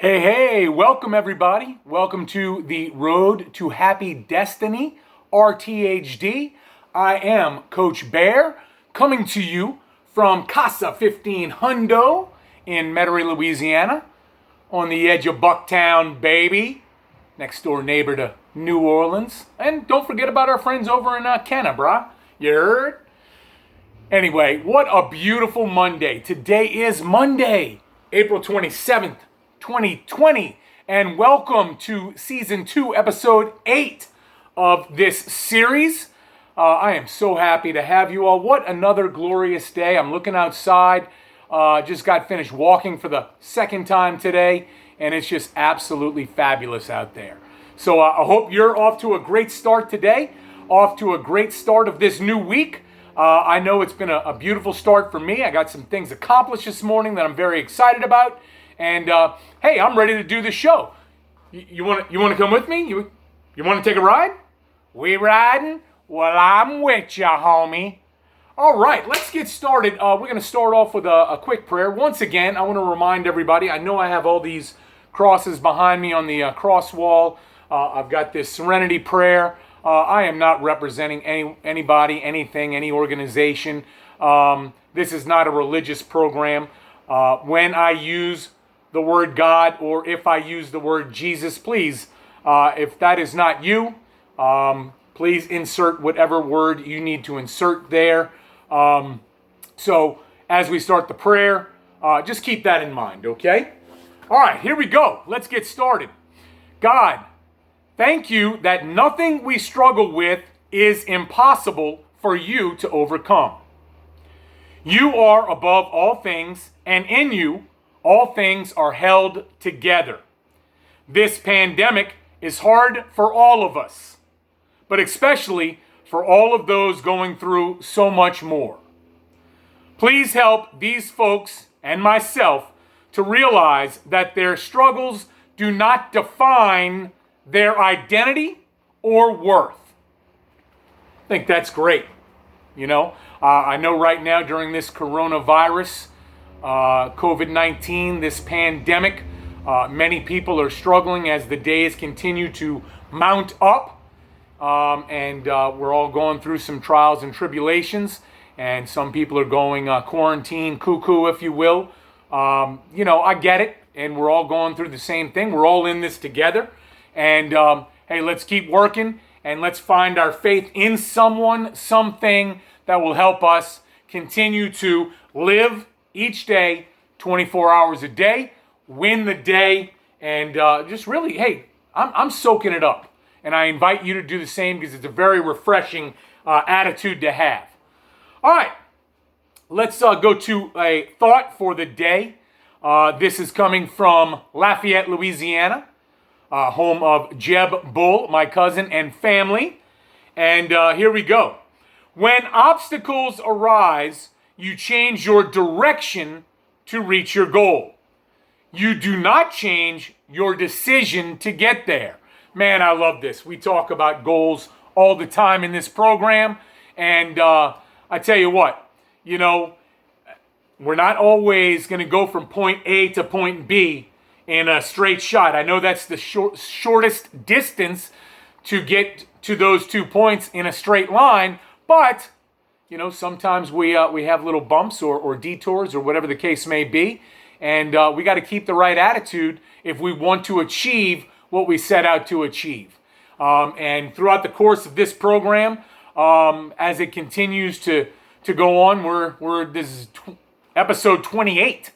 Hey, welcome everybody. Welcome to the Road to Happy Destiny, RTHD. I am Coach Bear, coming to you from Casa 15 Hundo in Metairie, Louisiana, on the edge of Bucktown, baby, next door neighbor to New Orleans. And don't forget about our friends over in Kenna, brah. You heard? Anyway, what a beautiful Monday. Today is Monday, April 27th. 2020, and welcome to Season 2, Episode 8 of this series. I am so happy to have you all. What another glorious day. I'm looking outside. Just got finished walking for the second time today, and it's just absolutely fabulous out there. So I hope you're off to a great start today, off to a great start of this new week. I know it's been a beautiful start for me. I got some things accomplished this morning that I'm very excited about. And hey, I'm ready to do the show. You want to come with me? You want to take a ride? We riding? Well, I'm with ya, homie. All right, let's get started. We're going to start off with a quick prayer. Once again, I want to remind everybody, I know I have all these crosses behind me on the cross wall. I've got this serenity prayer. I am not representing anybody, anything, any organization. This is not a religious program. When I use the word God, or if I use the word Jesus, please, if that is not you, please insert whatever word you need to insert there. So as we start the prayer, just keep that in mind, okay? All right, here we go. Let's get started. God, thank you that nothing we struggle with is impossible for you to overcome. You are above all things, and in you, all things are held together. This pandemic is hard for all of us, but especially for all of those going through so much more. Please help these folks and myself to realize that their struggles do not define their identity or worth. I think that's great. You know, I know right now during this coronavirus, COVID-19, this pandemic, many people are struggling as the days continue to mount up, and we're all going through some trials and tribulations, and some people are going quarantine cuckoo, if you will. I get it, and we're all going through the same thing. We're all in this together, and hey, let's keep working, and let's find our faith in someone, something that will help us continue to live each day, 24 hours a day, win the day, and just really, hey, I'm soaking it up. And I invite you to do the same because it's a very refreshing attitude to have. All right, let's go to a thought for the day. This is coming from Lafayette, Louisiana, home of Jeb Bull, my cousin, and family. And here we go. When obstacles arise, you change your direction to reach your goal. You do not change your decision to get there. Man, I love this. We talk about goals all the time in this program. And I tell you what, we're not always going to go from point A to point B in a straight shot. I know that's the shortest distance to get to those 2 points in a straight line, but sometimes we have little bumps or detours or whatever the case may be. And we got to keep the right attitude if we want to achieve what we set out to achieve. And throughout the course of this program, as it continues to go on, this is episode 28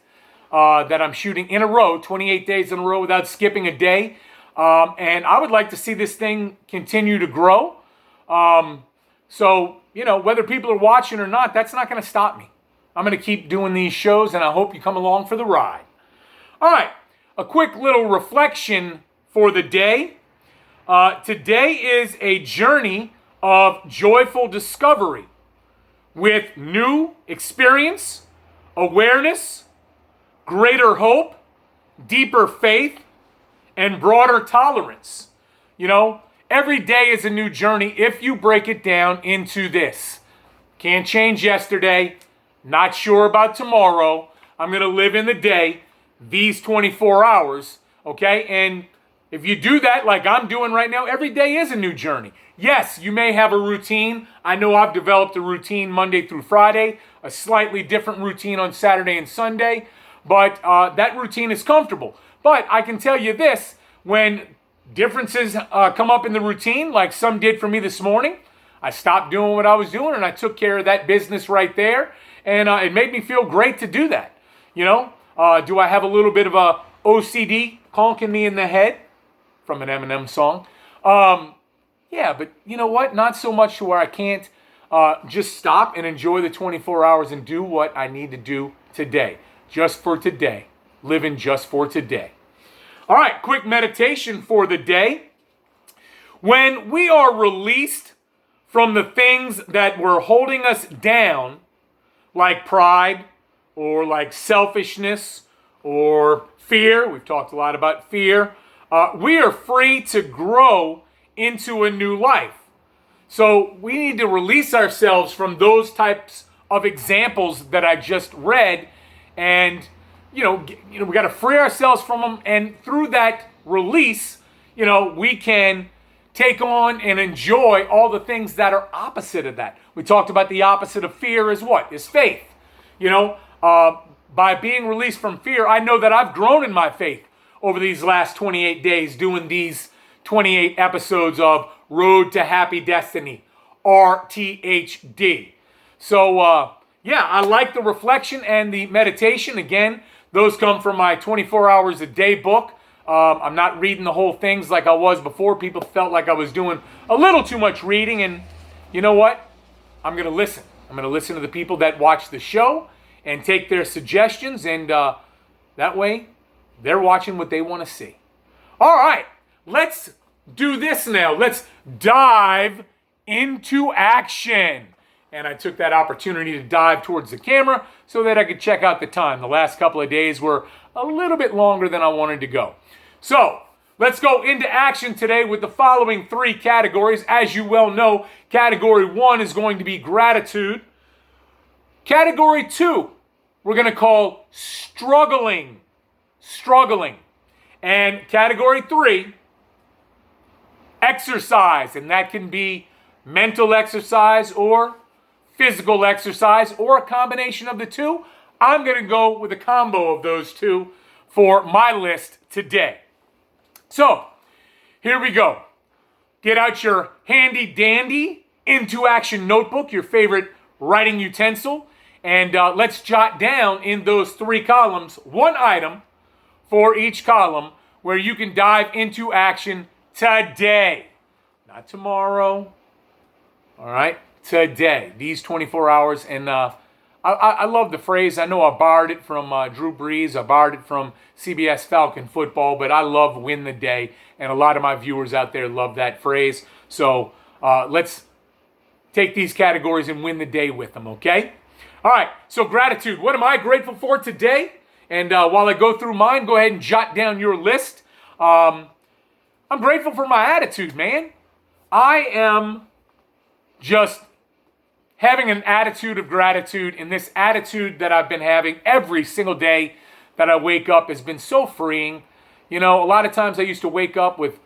that I'm shooting in a row, 28 days in a row without skipping a day. And I would like to see this thing continue to grow. So, whether people are watching or not, that's not going to stop me. I'm going to keep doing these shows, and I hope you come along for the ride. All right, a quick little reflection for the day. Today is a journey of joyful discovery with new experience, awareness, greater hope, deeper faith, and broader tolerance. Every day is a new journey if you break it down into this. Can't change yesterday. Not sure about tomorrow. I'm going to live in the day, these 24 hours, okay? And if you do that like I'm doing right now, every day is a new journey. Yes, you may have a routine. I know I've developed a routine Monday through Friday, a slightly different routine on Saturday and Sunday, but that routine is comfortable. But I can tell you this, when differences come up in the routine, like some did for me this morning, I stopped doing what I was doing and I took care of that business right there. And it made me feel great to do that. You know, do I have a little bit of a OCD conking me in the head? From an Eminem song. Yeah, but you know what? Not so much to where I can't just stop and enjoy the 24 hours and do what I need to do today. Just for today. Living just for today. All right, quick meditation for the day. When we are released from the things that were holding us down, like pride or like selfishness or fear, we've talked a lot about fear, we are free to grow into a new life. So we need to release ourselves from those types of examples that I just read, and we got to free ourselves from them. And through that release, we can take on and enjoy all the things that are opposite of that. We talked about the opposite of fear is what? Is faith. By being released from fear, I know that I've grown in my faith over these last 28 days doing these 28 episodes of Road to Happy Destiny, RTHD. So, I like the reflection and the meditation. Again, those come from my 24 Hours a Day book. I'm not reading the whole things like I was before. People felt like I was doing a little too much reading, and you know what? I'm going to listen. I'm going to listen to the people that watch the show and take their suggestions, and that way, they're watching what they want to see. All right, let's do this now. Let's dive into action. And I took that opportunity to dive towards the camera so that I could check out the time. The last couple of days were a little bit longer than I wanted to go. So let's go into action today with the following 3 categories. As you well know, category 1 is going to be gratitude. Category 2, we're going to call struggling. And category 3, exercise. And that can be mental exercise or physical exercise or a combination of the two. I'm going to go with a combo of those two for my list today. So, here we go. Get out your handy dandy Into Action notebook, your favorite writing utensil, and let's jot down in those 3 columns one item for each column where you can dive into action today. Not tomorrow. All right? Today. These 24 hours. And I love the phrase. I know I borrowed it from Drew Brees. I borrowed it from CBS Falcon football. But I love win the day. And a lot of my viewers out there love that phrase. So let's take these categories and win the day with them, okay? All right. So gratitude. What am I grateful for today? And while I go through mine, go ahead and jot down your list. I'm grateful for my attitude, man. I am just having an attitude of gratitude, and this attitude that I've been having every single day that I wake up has been so freeing. A lot of times I used to wake up with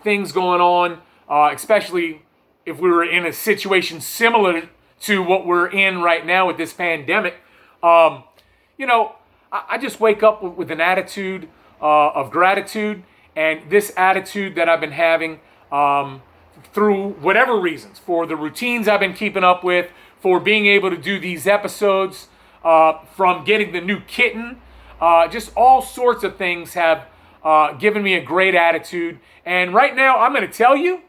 things going on, especially if we were in a situation similar to what we're in right now with this pandemic. I just wake up with an attitude of gratitude, and this attitude that I've been having through whatever reasons, for the routines I've been keeping up with, for being able to do these episodes, from getting the new kitten, just all sorts of things have given me a great attitude. And right now, I'm going to tell you,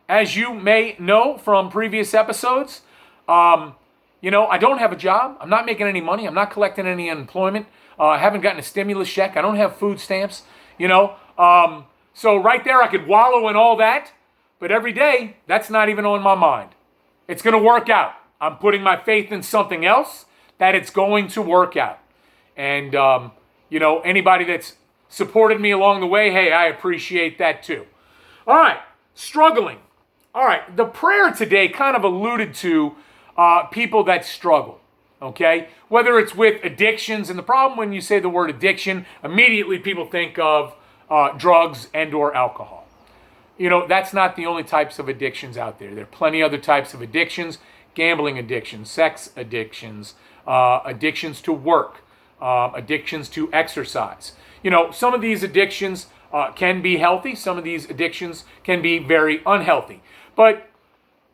as you may know from previous episodes, I don't have a job. I'm not making any money. I'm not collecting any unemployment. I haven't gotten a stimulus check. I don't have food stamps, So right there, I could wallow in all that. But every day, that's not even on my mind. It's going to work out. I'm putting my faith in something else that it's going to work out. And, anybody that's supported me along the way, hey, I appreciate that too. All right, struggling. All right, the prayer today kind of alluded to people that struggle, okay? Whether it's with addictions, and the problem when you say the word addiction, immediately people think of drugs and or alcohol. You know, that's not the only types of addictions out there. There are plenty other types of addictions: gambling addictions, sex addictions, addictions to work, addictions to exercise. You know, some of these addictions can be healthy. Some of these addictions can be very unhealthy. But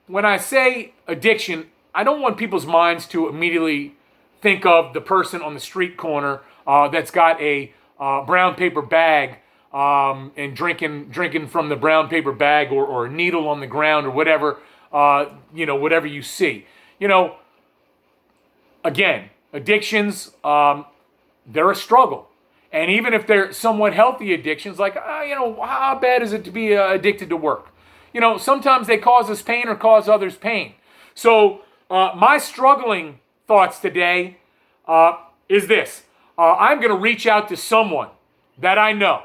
when I say addiction, I don't want people's minds to immediately think of the person on the street corner that's got a brown paper bag and drinking from the brown paper bag, or a needle on the ground, or whatever, whatever you see. You know, again, addictions, they're a struggle. And even if they're somewhat healthy addictions, like, how bad is it to be addicted to work? You know, sometimes they cause us pain or cause others pain. So my struggling thoughts today is this. I'm going to reach out to someone that I know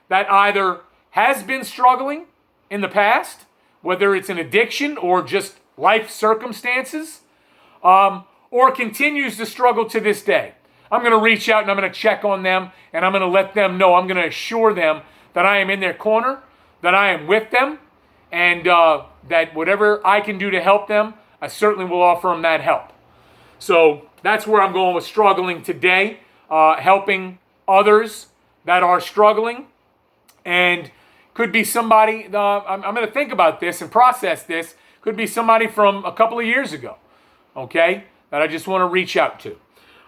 that either has been struggling in the past, whether it's an addiction or just life circumstances, or continues to struggle to this day. I'm going to reach out and I'm going to check on them, and I'm going to let them know. I'm going to assure them that I am in their corner, that I am with them, and that whatever I can do to help them, I certainly will offer them that help. So that's where I'm going with struggling today, helping others that are struggling. And could be somebody, I'm going to think about this and process this, could be somebody from a couple of years ago, okay, that I just want to reach out to.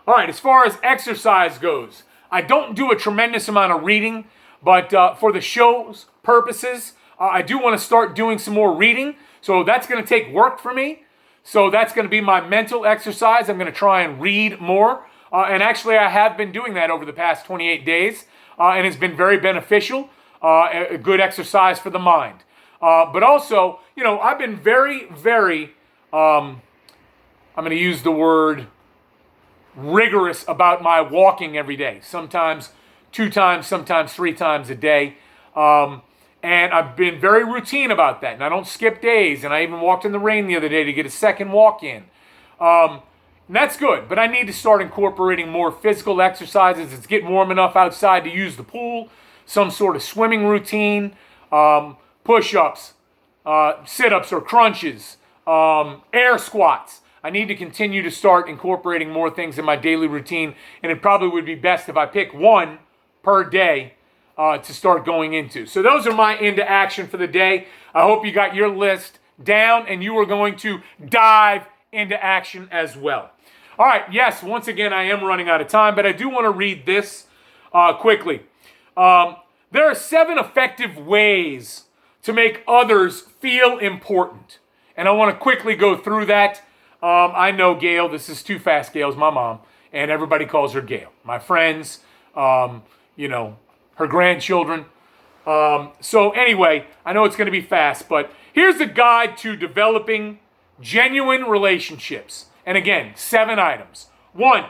All right, as far as exercise goes, I don't do a tremendous amount of reading, but for the show's purposes, I do want to start doing some more reading. So that's going to take work for me. So that's going to be my mental exercise. I'm going to try and read more. And actually, I have been doing that over the past 28 days, and it's been very beneficial. A good exercise for the mind. But also, I've been very, very, I'm going to use the word rigorous about my walking every day. Sometimes 2 times, sometimes 3 times a day. And I've been very routine about that. And I don't skip days. And I even walked in the rain the other day to get a second walk in. And that's good. But I need to start incorporating more physical exercises. It's getting warm enough outside to use the pool. Some sort of swimming routine, push-ups, sit-ups or crunches, air squats. I need to continue to start incorporating more things in my daily routine, and it probably would be best if I pick one per day to start going into. So those are my into action for the day. I hope you got your list down and you are going to dive into action as well. All right, yes, once again, I am running out of time, but I do want to read this quickly. There are 7 effective ways to make others feel important. And I want to quickly go through that. I know Gail, this is too fast. Gail's my mom, and everybody calls her Gail. My friends, her grandchildren. So anyway, I know it's going to be fast, but here's a guide to developing genuine relationships. And again, 7 items. 1,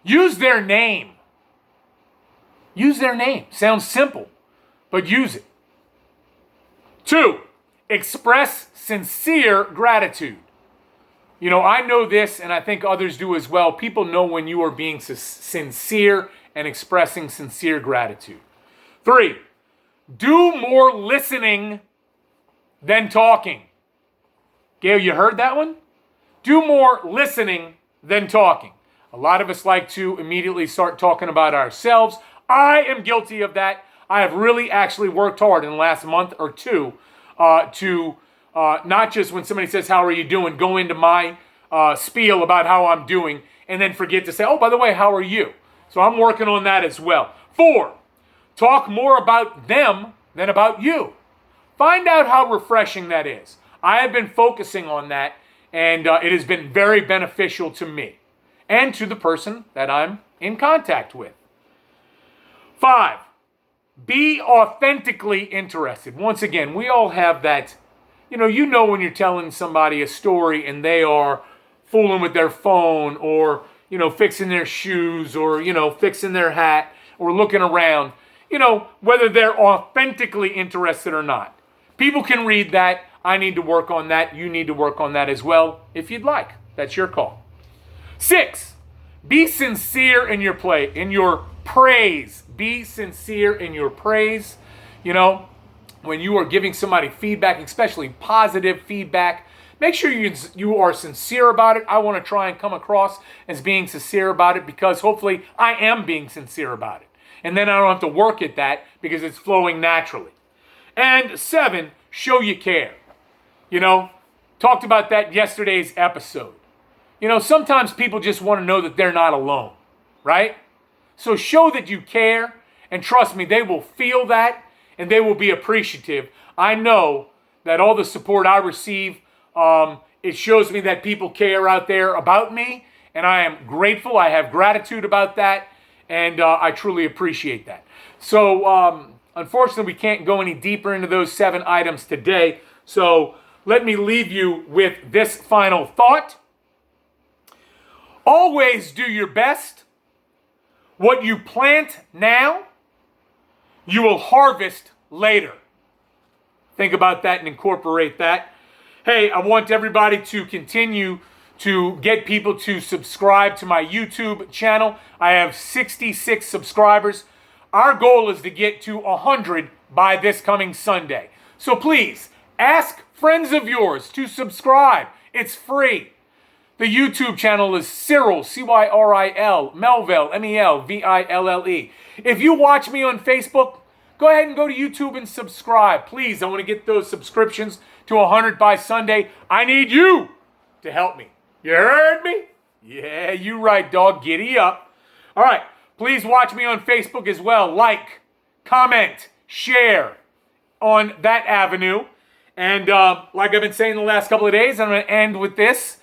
use their name. Use their name. Sounds simple, but use it. 2, express sincere gratitude. I know this, and I think others do as well. People know when you are being sincere and expressing sincere gratitude. 3, do more listening than talking. Gail, you heard that one? Do more listening than talking. A lot of us like to immediately start talking about ourselves. I am guilty of that. I have really actually worked hard in the last month or two to not just when somebody says, how are you doing, go into my spiel about how I'm doing and then forget to say, oh, by the way, how are you? So I'm working on that as well. 4, talk more about them than about you. Find out how refreshing that is. I have been focusing on that, and it has been very beneficial to me and to the person that I'm in contact with. 5, be authentically interested. Once again, we all have that, when you're telling somebody a story and they are fooling with their phone or, fixing their shoes or, fixing their hat or looking around, whether they're authentically interested or not. People can read that. I need to work on that. You need to work on that as well, if you'd like. That's your call. 6, be sincere in your praise. Be sincere in your praise. You know, when you are giving somebody feedback, especially positive feedback, make sure you are sincere about it. I want to try and come across as being sincere about it because hopefully I am being sincere about it. And then I don't have to work at that because it's flowing naturally. And 7, show you care. You know, talked about that in yesterday's episode. You know, sometimes people just want to know that they're not alone, right? So show that you care, and trust me, they will feel that, and they will be appreciative. I know that all the support I receive, it shows me that people care out there about me, and I am grateful. I have gratitude about that, and I truly appreciate that. So, unfortunately, we can't go any deeper into those 7 items today, so let me leave you with this final thought. Always do your best. What you plant now, you will harvest later. Think about that and incorporate that. Hey, I want everybody to continue to get people to subscribe to my YouTube channel. I have 66 subscribers. Our goal is to get to 100 by this coming Sunday. So please, ask friends of yours to subscribe. It's free. The YouTube channel is Cyril, C-Y-R-I-L, Melville, M-E-L-V-I-L-L-E. If you watch me on Facebook, go ahead and go to YouTube and subscribe. Please, I want to get those subscriptions to 100 by Sunday. I need you to help me. You heard me? Yeah, you right, dog. Giddy up. All right. Please watch me on Facebook as well. Like, comment, share on that avenue. And like I've been saying the last couple of days, I'm going to end with this.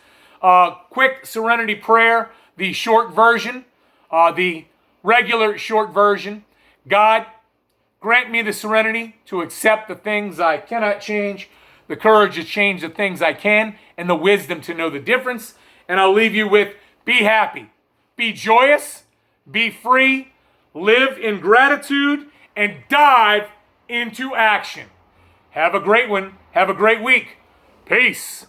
Quick serenity prayer, the short version, the regular short version. God, grant me the serenity to accept the things I cannot change, the courage to change the things I can, and the wisdom to know the difference. And I'll leave you with, be happy, be joyous, be free, live in gratitude, and dive into action. Have a great one. Have a great week. Peace.